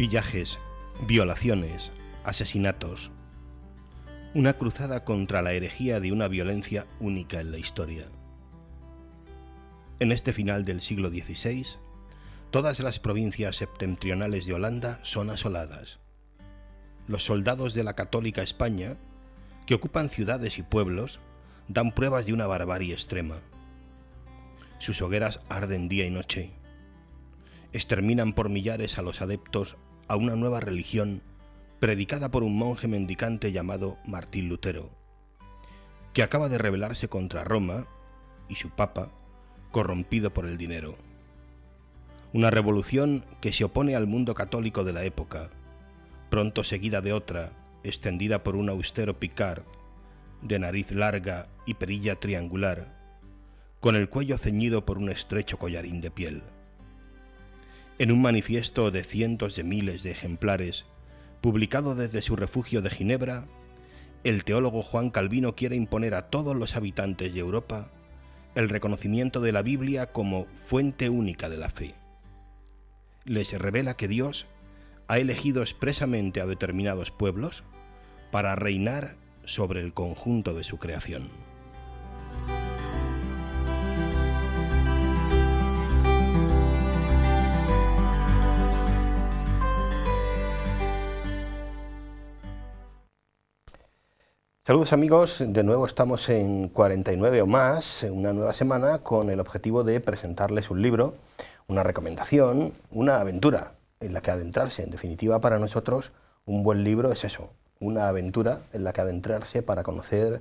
Pillajes, violaciones, asesinatos. Una cruzada contra la herejía de una violencia única en la historia. En este final del siglo XVI, todas las provincias septentrionales de Holanda son asoladas. Los soldados de la católica España, que ocupan ciudades y pueblos, dan pruebas de una barbarie extrema. Sus hogueras arden día y noche. Exterminan por millares a los adeptos a una nueva religión predicada por un monje mendicante llamado Martín Lutero, que acaba de rebelarse contra Roma y su papa, corrompido por el dinero. Una revolución que se opone al mundo católico de la época, pronto seguida de otra, extendida por un austero Picard, de nariz larga y perilla triangular, con el cuello ceñido por un estrecho collarín de piel. En un manifiesto de cientos de miles de ejemplares, publicado desde su refugio de Ginebra, el teólogo Juan Calvino quiere imponer a todos los habitantes de Europa el reconocimiento de la Biblia como fuente única de la fe. Les revela que Dios ha elegido expresamente a determinados pueblos para reinar sobre el conjunto de su creación. Saludos amigos, de nuevo estamos en 49 o más, en una nueva semana, con el objetivo de presentarles un libro, una recomendación, una aventura en la que adentrarse. En definitiva, para nosotros, un buen libro es eso, una aventura en la que adentrarse para conocer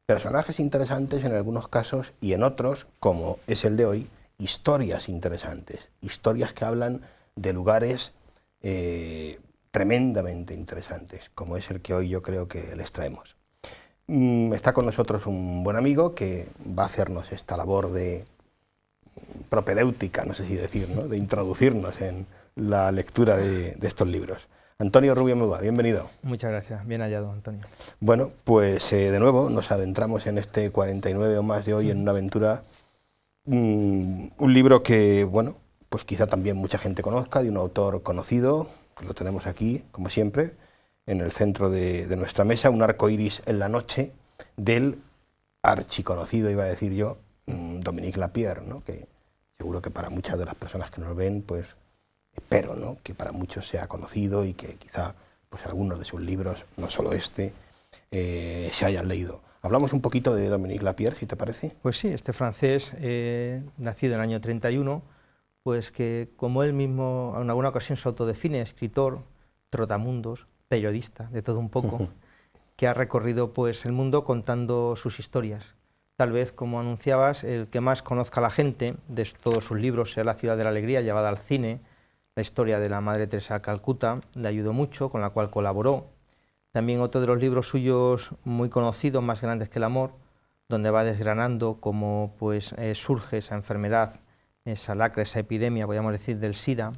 personajes interesantes en algunos casos y en otros, como es el de hoy, historias interesantes, historias que hablan de lugares tremendamente interesantes, como es el que hoy yo creo que les traemos. Está con nosotros un buen amigo que va a hacernos esta labor de propedéutica, no sé si decir, ¿no?, de introducirnos en la lectura de estos libros. Antonio Rubio Muga, bienvenido. Muchas gracias, bien hallado, Antonio. Bueno, pues de nuevo nos adentramos en este 49 o más de hoy en una aventura, un libro que, bueno, pues quizá también mucha gente conozca, de un autor conocido, que lo tenemos aquí, como siempre, en el centro de nuestra mesa, Un arco iris en la noche, del archiconocido, iba a decir yo, Dominique Lapierre, ¿no?, que seguro que para muchas de las personas que nos ven, pues espero, ¿no?, que para muchos sea conocido y que quizá pues algunos de sus libros, no solo este, se hayan leído. Hablamos un poquito de Dominique Lapierre, si te parece. Pues sí, este francés, nacido en el año 31, pues que como él mismo en alguna ocasión se autodefine, escritor, trotamundos, periodista, de todo un poco, que ha recorrido pues el mundo contando sus historias. Tal vez, como anunciabas, el que más conozca a la gente de todos sus libros sea La ciudad de la alegría, llevada al cine. La historia de la Madre Teresa de Calcuta le ayudó mucho, con la cual colaboró. También otro de los libros suyos muy conocidos, Más grandes que el amor, donde va desgranando cómo pues, surge esa enfermedad, esa lacra, esa epidemia, podríamos decir, del SIDA.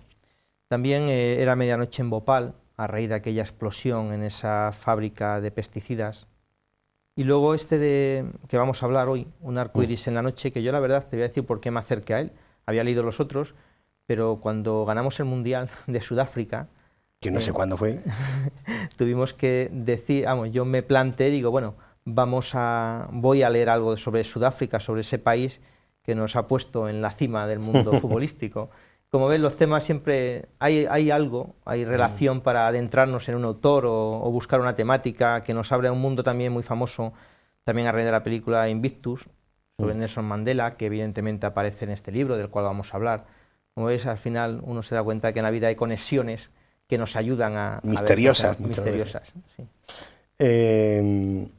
También Era medianoche en Bhopal, a raíz de aquella explosión en esa fábrica de pesticidas. Y luego que vamos a hablar hoy, Un arco iris en la noche, que yo la verdad te voy a decir por qué me acerqué a él. Había leído los otros, pero cuando ganamos el Mundial de Sudáfrica... Que no sé cuándo fue. Tuvimos que decir, yo me planteé, digo, bueno, voy a leer algo sobre Sudáfrica, sobre ese país que nos ha puesto en la cima del mundo futbolístico. Como ves, los temas siempre hay relación para adentrarnos en un autor o buscar una temática que nos abre a un mundo también muy famoso, también a raíz de la película Invictus, sobre Nelson Mandela, que evidentemente aparece en este libro, del cual vamos a hablar. Como ves, al final uno se da cuenta que en la vida hay conexiones que nos ayudan a misteriosas. A ver, misteriosas, sí.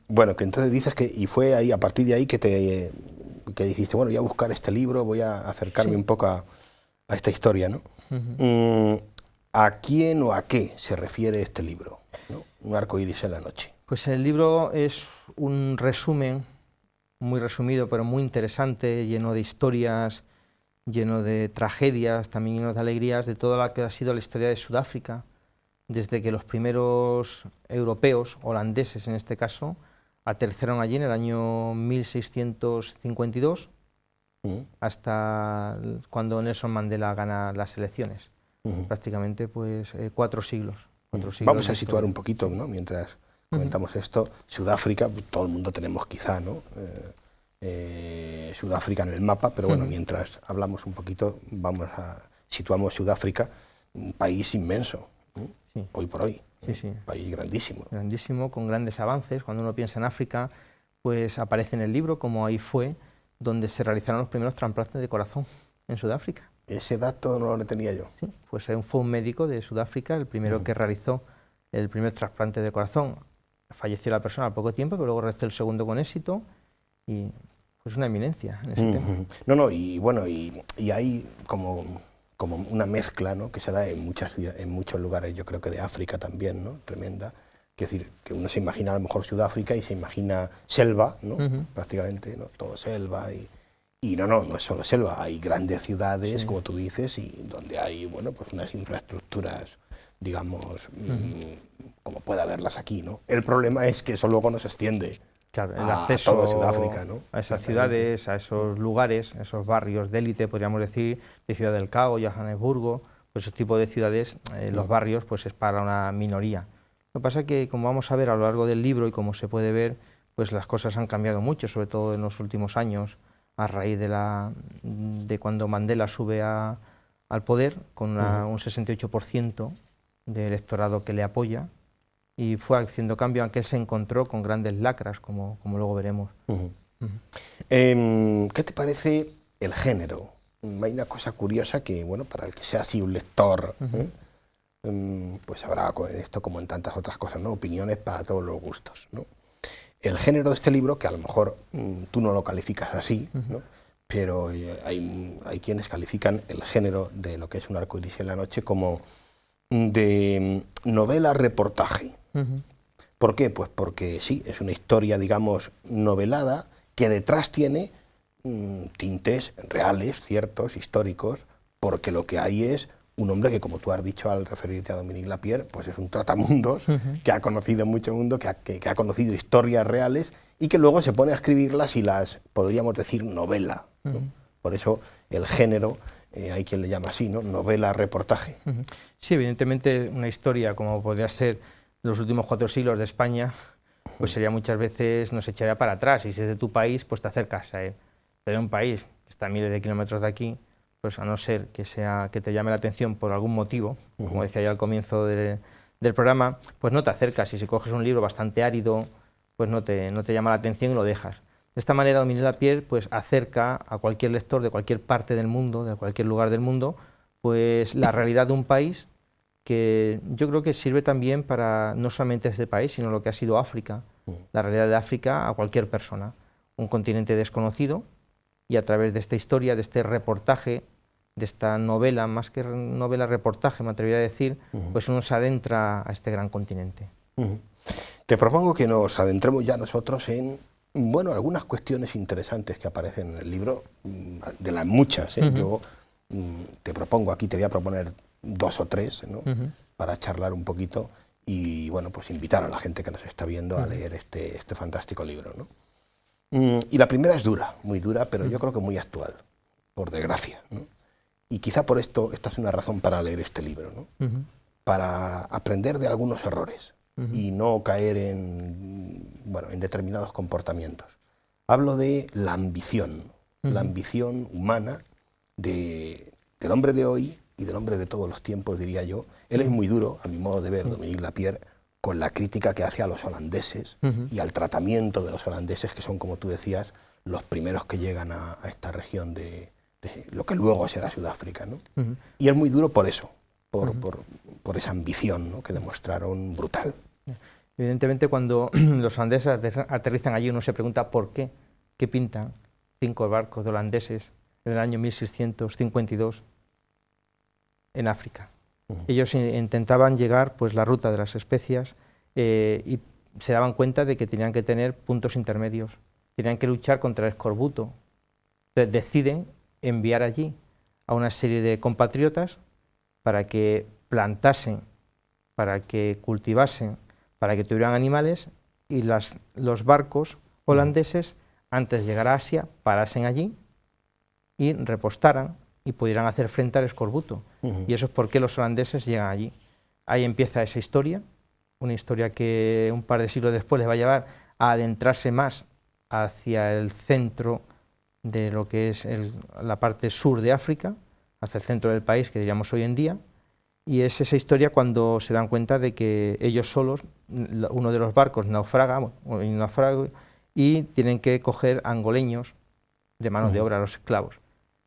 Bueno, que entonces dices que, y fue ahí, a partir de ahí que dijiste, bueno, voy a buscar este libro, voy a acercarme un poco a esta historia, ¿no? ¿A quién o a qué se refiere este libro, ¿no? Un arco iris en la noche. Pues el libro es un resumen, muy resumido, pero muy interesante, lleno de historias, lleno de tragedias, también lleno de alegrías, de toda la que ha sido la historia de Sudáfrica, desde que los primeros europeos, holandeses en este caso, aterrizaron allí en el año 1652, hasta cuando Nelson Mandela gana las elecciones. prácticamente pues 4 siglos. Vamos a situar un poquito, ¿no? Mientras comentamos esto, Sudáfrica, todo el mundo tenemos quizá, ¿no? Sudáfrica en el mapa, pero bueno, mientras hablamos un poquito, situamos Sudáfrica, un país inmenso, hoy por hoy, un país grandísimo. Grandísimo, con grandes avances. Cuando uno piensa en África, pues aparece en el libro como ahí fue donde se realizaron los primeros trasplantes de corazón en Sudáfrica. Ese dato no lo tenía yo. Sí, pues fue un médico de Sudáfrica el primero que realizó el primer trasplante de corazón. Falleció la persona al poco tiempo, pero luego realizó el segundo con éxito y pues una eminencia en ese tema. No, y bueno, y hay como una mezcla, ¿no? Que se da en muchos lugares, yo creo que de África también, ¿no? Tremenda. Es decir, que uno se imagina a lo mejor Sudáfrica y se imagina selva, ¿no? Prácticamente, ¿no? Todo selva y no es solo selva, hay grandes ciudades, como tú dices, y donde hay, bueno, pues unas infraestructuras, digamos, como puede haberlas aquí, ¿no? El problema es que eso luego no se extiende. Claro, el acceso a toda Sudáfrica, ¿no? A esas ciudades, a esos lugares, a esos barrios de élite, podríamos decir, de Ciudad del Cabo, Johannesburgo, pues ese tipo de ciudades, los barrios, pues es para una minoría. Lo que pasa es que, como vamos a ver a lo largo del libro y como se puede ver, pues las cosas han cambiado mucho, sobre todo en los últimos años, a raíz de cuando Mandela sube al poder, con un 68% de electorado que le apoya, y fue haciendo cambio, aunque él se encontró con grandes lacras, como luego veremos. ¿Qué te parece el género? Hay una cosa curiosa que, bueno, para el que sea así un lector, pues habrá con esto, como en tantas otras cosas, ¿no? Opiniones para todos los gustos, ¿no? El género de este libro, que a lo mejor tú no lo calificas así, ¿no? Pero hay quienes califican el género de lo que es Un arcoíris en la noche como de novela-reportaje. ¿Por qué? Pues porque sí, es una historia, digamos, novelada, que detrás tiene tintes reales, ciertos, históricos, porque lo que hay es un hombre que, como tú has dicho al referirte a Dominique Lapierre, pues es un trotamundos, que ha conocido mucho mundo, que ha conocido historias reales y que luego se pone a escribirlas y las, podríamos decir, novela, ¿no? Por eso el género, hay quien le llama así, ¿no? Novela-reportaje. Sí, evidentemente una historia como podría ser los últimos 4 siglos de España, pues sería muchas veces, nos echaría para atrás, y si es de tu país, pues te acercas a él. Pero un país que está a miles de kilómetros de aquí, pues a no ser que te llame la atención por algún motivo, como decía ya al comienzo del programa, pues no te acercas, y si coges un libro bastante árido, pues no te llama la atención y lo dejas. De esta manera, Dominique Lapierre pues acerca a cualquier lector de cualquier parte del mundo, de cualquier lugar del mundo, pues la realidad de un país que yo creo que sirve también para no solamente este país, sino lo que ha sido África, la realidad de África a cualquier persona, un continente desconocido, y a través de esta historia, de este reportaje, de esta novela, más que novela-reportaje, me atrevería a decir, pues uno se adentra a este gran continente. Te propongo que nos adentremos ya nosotros en, bueno, algunas cuestiones interesantes que aparecen en el libro, de las muchas, yo te propongo aquí, te voy a proponer 2 o 3, ¿no? Para charlar un poquito y, bueno, pues invitar a la gente que nos está viendo a leer este fantástico libro, ¿no? Y la primera es dura, muy dura, pero yo creo que muy actual, por desgracia, ¿no? Y quizá por esto es una razón para leer este libro, ¿no? Para aprender de algunos errores y no caer en determinados comportamientos. Hablo de la ambición humana del hombre de hoy y del hombre de todos los tiempos, diría yo. Él es muy duro, a mi modo de ver, Dominique Lapierre, con la crítica que hace a los holandeses y al tratamiento de los holandeses, que son, como tú decías, los primeros que llegan a esta región de lo que luego será Sudáfrica, ¿no? Y es muy duro por eso, por esa ambición, ¿no? Que demostraron brutal. Evidentemente, cuando los holandeses aterrizan allí, uno se pregunta por qué pintan 5 barcos de holandeses en el año 1652 en África. Ellos intentaban llegar, pues, la ruta de las especias, y se daban cuenta de que tenían que tener puntos intermedios, tenían que luchar contra el escorbuto. Entonces deciden enviar allí a una serie de compatriotas para que plantasen, para que cultivasen, para que tuvieran animales, y los barcos holandeses, antes de llegar a Asia, parasen allí y repostaran y pudieran hacer frente al escorbuto. Y eso es por qué los holandeses llegan allí. Ahí empieza esa historia, una historia que un par de siglos después les va a llevar a adentrarse más hacia el centro de lo que es la parte sur de África, hacia el centro del país, que diríamos hoy en día, y es esa historia cuando se dan cuenta de que ellos solos, uno de los barcos naufraga, y tienen que coger angoleños de manos de obra, los esclavos.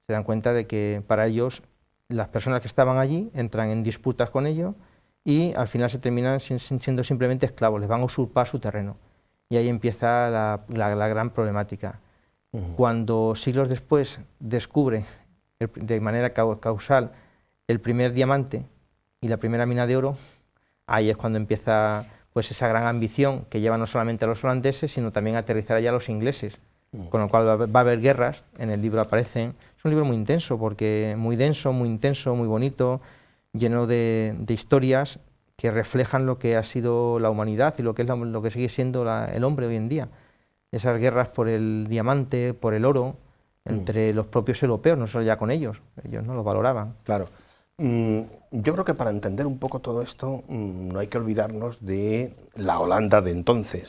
Se dan cuenta de que para ellos, las personas que estaban allí entran en disputas con ellos y al final se terminan siendo simplemente esclavos, les van a usurpar su terreno. Y ahí empieza la gran problemática. Cuando siglos después descubre de manera causal el primer diamante y la primera mina de oro, ahí es cuando empieza pues esa gran ambición que lleva no solamente a los holandeses, sino también a aterrizar allá a los ingleses, con lo cual va a haber guerras, en el libro aparecen. Es un libro muy intenso, porque muy denso, muy intenso, muy bonito, lleno de historias que reflejan lo que ha sido la humanidad y lo que es lo que sigue siendo el hombre hoy en día. Esas guerras por el diamante, por el oro, entre los propios europeos, no solo ya con ellos no lo valoraban. Claro. Yo creo que para entender un poco todo esto no hay que olvidarnos de la Holanda de entonces.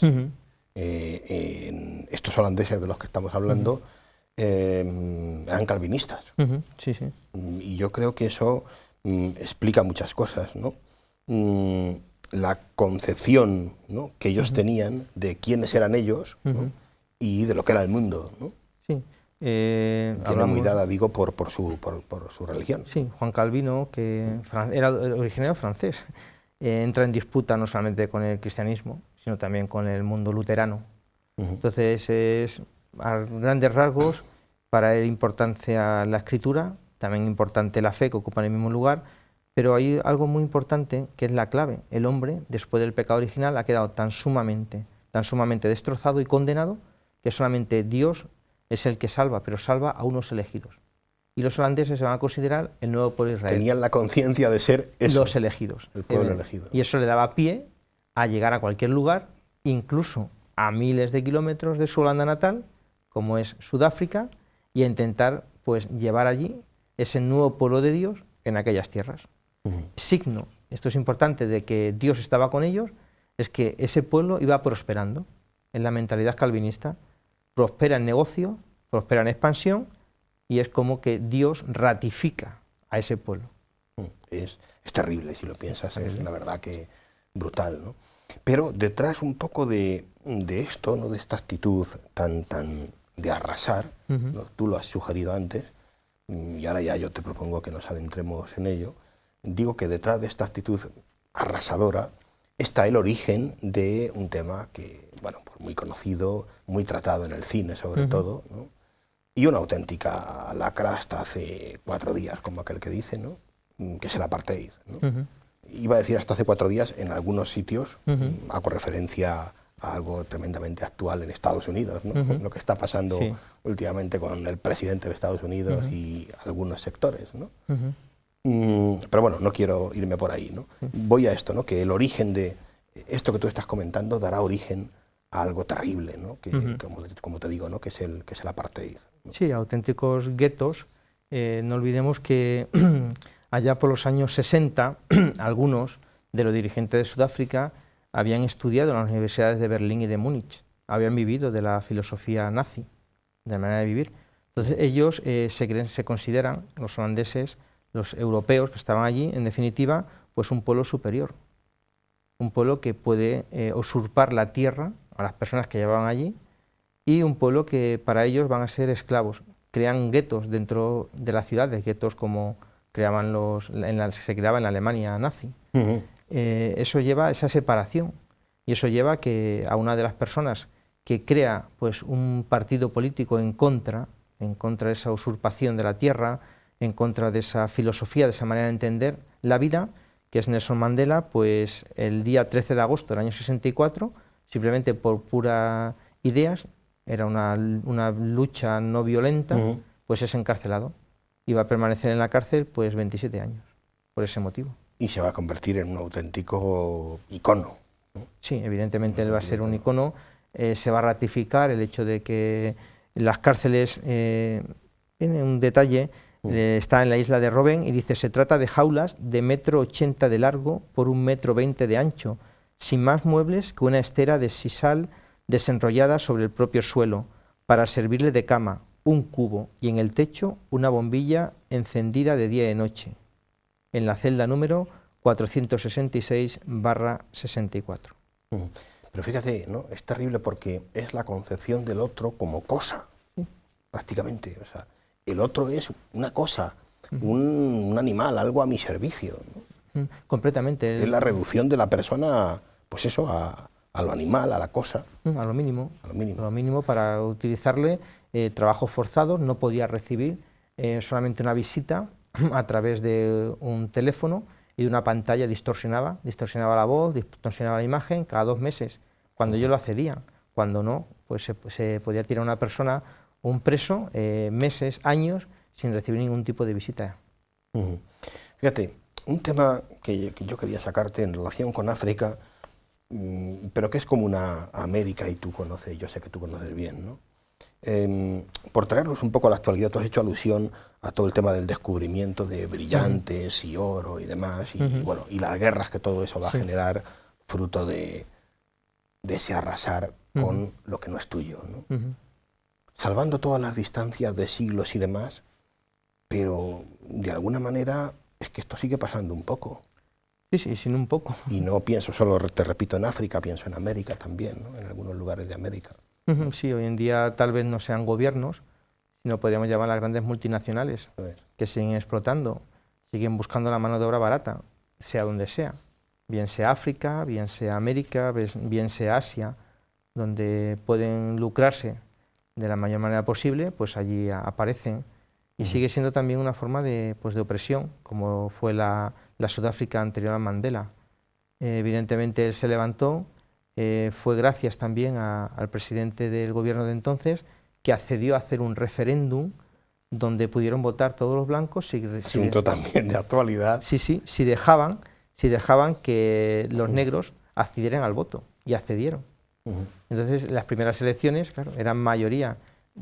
Estos holandeses de los que estamos hablando eran calvinistas. Sí, sí. Y yo creo que eso explica muchas cosas, ¿no? La concepción, ¿no?, que ellos tenían de quiénes eran ellos, ¿no?, y de lo que era el mundo, ¿no? Sí. Viene muy dada, digo, por su religión. Sí, Juan Calvino, que era originario francés, entra en disputa no solamente con el cristianismo, sino también con el mundo luterano. Entonces, es, a grandes rasgos, para él importancia la escritura, también importante la fe, que ocupa el mismo lugar, pero hay algo muy importante que es la clave. El hombre, después del pecado original, ha quedado tan sumamente destrozado y condenado que solamente Dios es el que salva, pero salva a unos elegidos. Y los holandeses se van a considerar el nuevo pueblo de Israel. Tenían la conciencia de ser eso, los elegidos. El pueblo elegido. Y eso le daba pie a llegar a cualquier lugar, incluso a miles de kilómetros de su Holanda natal, como es Sudáfrica, y a intentar pues llevar allí ese nuevo pueblo de Dios en aquellas tierras. Signo, esto es importante, de que Dios estaba con ellos, es que ese pueblo iba prosperando en la mentalidad calvinista, prospera en negocio, prospera en expansión, y es como que Dios ratifica a ese pueblo. Es terrible, si lo piensas, es la verdad que brutal, ¿no? Pero detrás un poco de esto, ¿no?, de esta actitud tan de arrasar, ¿no?, tú lo has sugerido antes, y ahora ya yo te propongo que nos adentremos en ello. Digo que detrás de esta actitud arrasadora está el origen de un tema que, bueno, pues muy conocido, muy tratado en el cine sobre todo, ¿no?, y una auténtica lacra hasta hace 4 días, como aquel que dice, ¿no?, que es el apartheid, ¿no? Iba a decir hasta hace 4 días, en algunos sitios, hago referencia a algo tremendamente actual en Estados Unidos, ¿no?, lo que está pasando últimamente con el presidente de Estados Unidos y algunos sectores, ¿no? Pero bueno, no quiero irme por ahí, ¿no? Voy a esto, ¿no?, que el origen de esto que tú estás comentando dará origen a algo terrible, ¿no?, que, como te digo, ¿no?, que es el apartheid, ¿no? Sí, auténticos guetos. No olvidemos que allá por los años 60, algunos de los dirigentes de Sudáfrica habían estudiado en las universidades de Berlín y de Múnich, habían vivido de la filosofía nazi, de la manera de vivir. Entonces ellos se consideran, los holandeses, los europeos que estaban allí, en definitiva, pues un pueblo superior, un pueblo que puede usurpar la tierra a las personas que llevaban allí, y un pueblo que para ellos van a ser esclavos. Crean guetos dentro de las ciudades, guetos como creaban se creaba en la Alemania nazi. Eso lleva a esa separación, y eso lleva a una de las personas que crea pues un partido político en contra de esa usurpación de la tierra, en contra de esa filosofía, de esa manera de entender la vida, que es Nelson Mandela, pues el día 13 de agosto del año 64, simplemente por puras ideas, era una lucha no violenta, pues es encarcelado. Y va a permanecer en la cárcel pues 27 años, por ese motivo. Y se va a convertir en un auténtico icono, ¿no? Sí, evidentemente él va a ser un icono. Se va a ratificar el hecho de que las cárceles, tiene un detalle, Está en la isla de Robben y dice: se trata de jaulas de 1,80 m de largo por 1,20 m de ancho, sin más muebles que una estera de sisal desenrollada sobre el propio suelo, para servirle de cama, un cubo, y en el techo una bombilla encendida de día y noche, en la celda número 466/64. Pero fíjate, ¿no? Es terrible porque es la concepción del otro como cosa, prácticamente. O sea, el otro es una cosa, un animal, algo a mi servicio, ¿no? Completamente. Es la reducción de la persona, pues eso, a lo animal, a la cosa. A lo mínimo. A lo mínimo. A lo mínimo para utilizarle trabajos forzados. No podía recibir solamente una visita a través de un teléfono y de una pantalla distorsionaba la voz, distorsionaba la imagen cada 2 meses, cuando yo lo accedía. Cuando no, pues se podía tirar a una persona, un preso, meses, años, sin recibir ningún tipo de visita. Fíjate, un tema que yo quería sacarte en relación con África, pero que es como una América y tú conoces, yo sé que tú conoces bien, ¿no? Por traernos un poco a la actualidad, tú has hecho alusión a todo el tema del descubrimiento de brillantes y oro y demás, y bueno, y las guerras que todo eso va a generar, fruto de ese arrasar con lo que no es tuyo, ¿no? Salvando todas las distancias de siglos y demás, pero de alguna manera es que esto sigue pasando un poco. Sí, sin un poco. Y no pienso solo, te repito, en África, pienso en América también, ¿no? En algunos lugares de América. Sí, hoy en día tal vez no sean gobiernos, sino podríamos llamar a las grandes multinacionales que siguen explotando, siguen buscando la mano de obra barata, sea donde sea, bien sea África, bien sea América, bien sea Asia, donde pueden lucrarse de la mayor manera posible, pues allí aparecen. Y sigue siendo también una forma de opresión, como fue la Sudáfrica anterior a Mandela. Evidentemente él se levantó, fue gracias también al presidente del gobierno de entonces, que accedió a hacer un referéndum donde pudieron votar todos los blancos. Asunto también de actualidad. Si dejaban que los negros accedieran al voto, y accedieron. Entonces las primeras elecciones, claro, eran mayoría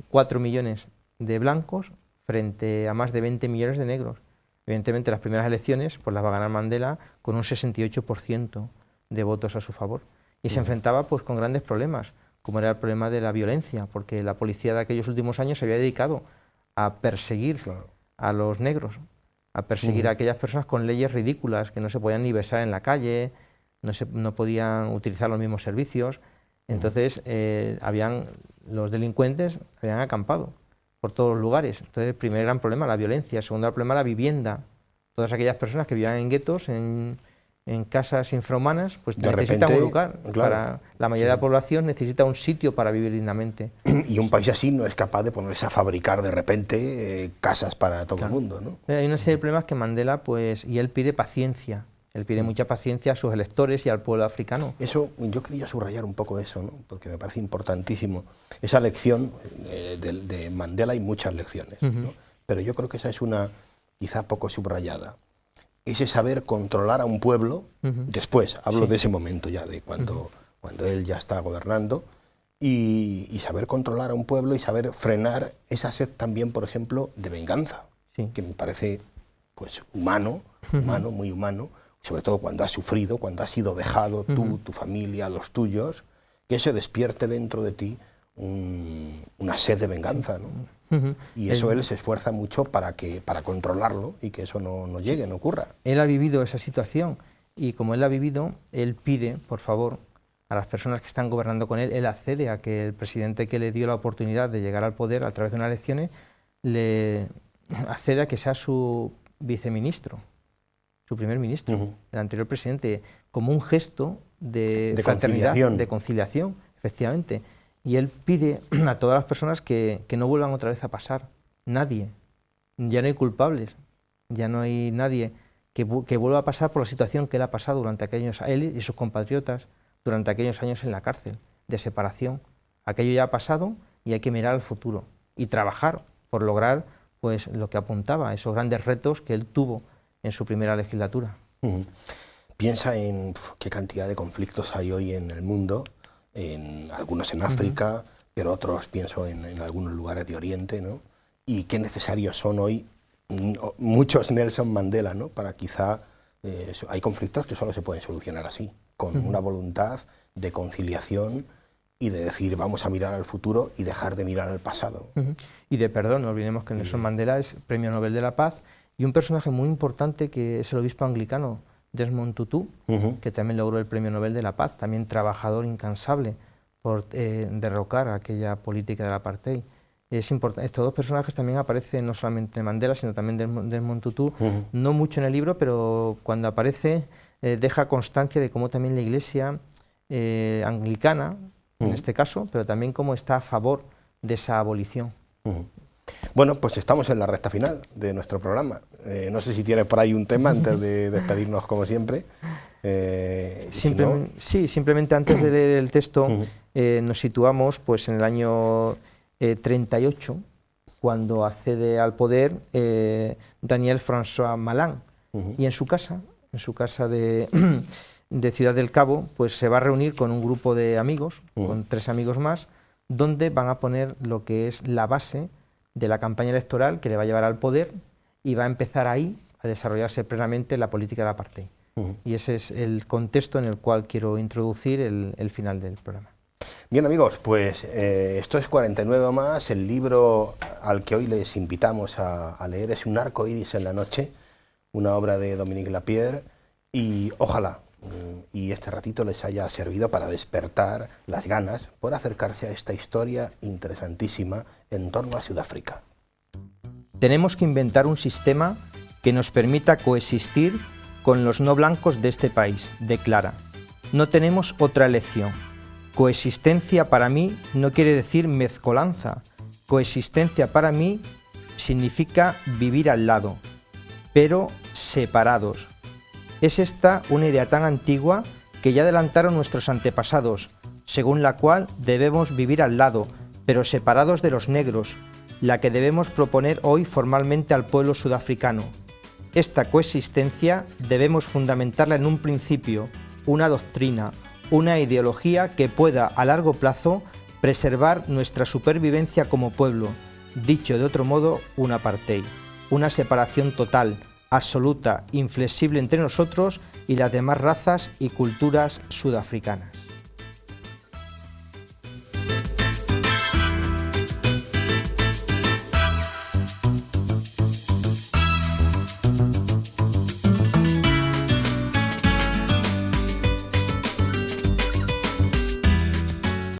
4 millones de blancos frente a más de 20 millones de negros. Evidentemente las primeras elecciones pues las va a ganar Mandela con un 68% de votos a su favor. Y se enfrentaba pues con grandes problemas, como era el problema de la violencia, porque la policía de aquellos últimos años se había dedicado a perseguir a los negros, a perseguir a aquellas personas con leyes ridículas, que no se podían ni besar en la calle, no podían utilizar los mismos servicios. Entonces los delincuentes habían acampado por todos los lugares. Entonces el primer gran problema, la violencia. El segundo gran problema, la vivienda. Todas aquellas personas que vivían en guetos, en casas infrahumanas, pues necesitan un lugar. Claro, la mayoría de la población necesita un sitio para vivir dignamente. Y un país así no es capaz de ponerse a fabricar de repente casas para todo el mundo, ¿no? Hay una serie de problemas que Mandela, y él pide paciencia. Él pide mucha paciencia a sus electores y al pueblo africano. Eso, yo quería subrayar un poco eso, ¿no? Porque me parece importantísimo. Esa lección de Mandela hay muchas lecciones, ¿no? Pero yo creo que esa es una quizá poco subrayada. Ese saber controlar a un pueblo, después, hablo de ese momento ya, de cuando él ya está gobernando, y saber controlar a un pueblo y saber frenar esa sed también, por ejemplo, de venganza, que me parece pues humano, muy humano, sobre todo cuando has sufrido, cuando has sido vejado tú, tu familia, los tuyos, que se despierte dentro de ti una sed de venganza, ¿no? Y eso él se esfuerza mucho para controlarlo y que eso no llegue, no ocurra. Él ha vivido esa situación y como él la ha vivido, él pide, por favor, a las personas que están gobernando con él accede a que el presidente que le dio la oportunidad de llegar al poder a través de unas elecciones, le accede a que sea su viceministro, su primer ministro, el anterior presidente, como un gesto de fraternidad, de conciliación, efectivamente. Y él pide a todas las personas que no vuelvan otra vez a pasar. Nadie. Ya no hay culpables. Ya no hay nadie que vuelva a pasar por la situación que él ha pasado durante aquellos años, él y sus compatriotas, durante aquellos años en la cárcel, de separación. Aquello ya ha pasado y hay que mirar al futuro y trabajar por lograr pues lo que apuntaba, esos grandes retos que él tuvo en su primera legislatura. Piensa en qué cantidad de conflictos hay hoy en el mundo, algunos en África, pero otros pienso en algunos lugares de Oriente, ¿no? Y qué necesarios son hoy muchos Nelson Mandela, ¿no? Para quizá hay conflictos que solo se pueden solucionar así, con una voluntad de conciliación y de decir vamos a mirar al futuro y dejar de mirar al pasado. Y de perdón, no olvidemos que Nelson Mandela es Premio Nobel de la Paz y un personaje muy importante que es el obispo anglicano Desmond Tutu, que también logró el Premio Nobel de la Paz, también trabajador incansable por derrocar aquella política del apartheid. Es importante. Estos dos personajes también aparecen no solamente Mandela, sino también Desmond Tutu, no mucho en el libro, pero cuando aparece deja constancia de cómo también la Iglesia anglicana, en este caso, pero también cómo está a favor de esa abolición. Bueno, pues estamos en la recta final de nuestro programa. No sé si tienes por ahí un tema antes de despedirnos como siempre. Sí, simplemente antes de leer el texto nos situamos pues, en el año 38, cuando accede al poder Daniel François Malan, y en su casa de Ciudad del Cabo, pues se va a reunir con un grupo de amigos, con 3 amigos más, donde van a poner lo que es la base de la campaña electoral que le va a llevar al poder y va a empezar ahí a desarrollarse plenamente la política del apartheid. Y ese es el contexto en el cual quiero introducir el final del programa. Bien amigos, pues esto es 49 más, el libro al que hoy les invitamos a leer es Un arco iris en la noche, una obra de Dominique Lapierre, y ojalá y este ratito les haya servido para despertar las ganas por acercarse a esta historia interesantísima en torno a Sudáfrica. Tenemos que inventar un sistema que nos permita coexistir con los no blancos de este país, declara. No tenemos otra elección. Coexistencia para mí no quiere decir mezcolanza. Coexistencia para mí significa vivir al lado, pero separados. Es esta una idea tan antigua que ya adelantaron nuestros antepasados, según la cual debemos vivir al lado, pero separados de los negros, la que debemos proponer hoy formalmente al pueblo sudafricano. Esta coexistencia debemos fundamentarla en un principio, una doctrina, una ideología que pueda a largo plazo preservar nuestra supervivencia como pueblo, dicho de otro modo, un apartheid, una separación total, absoluta, inflexible entre nosotros y las demás razas y culturas sudafricanas.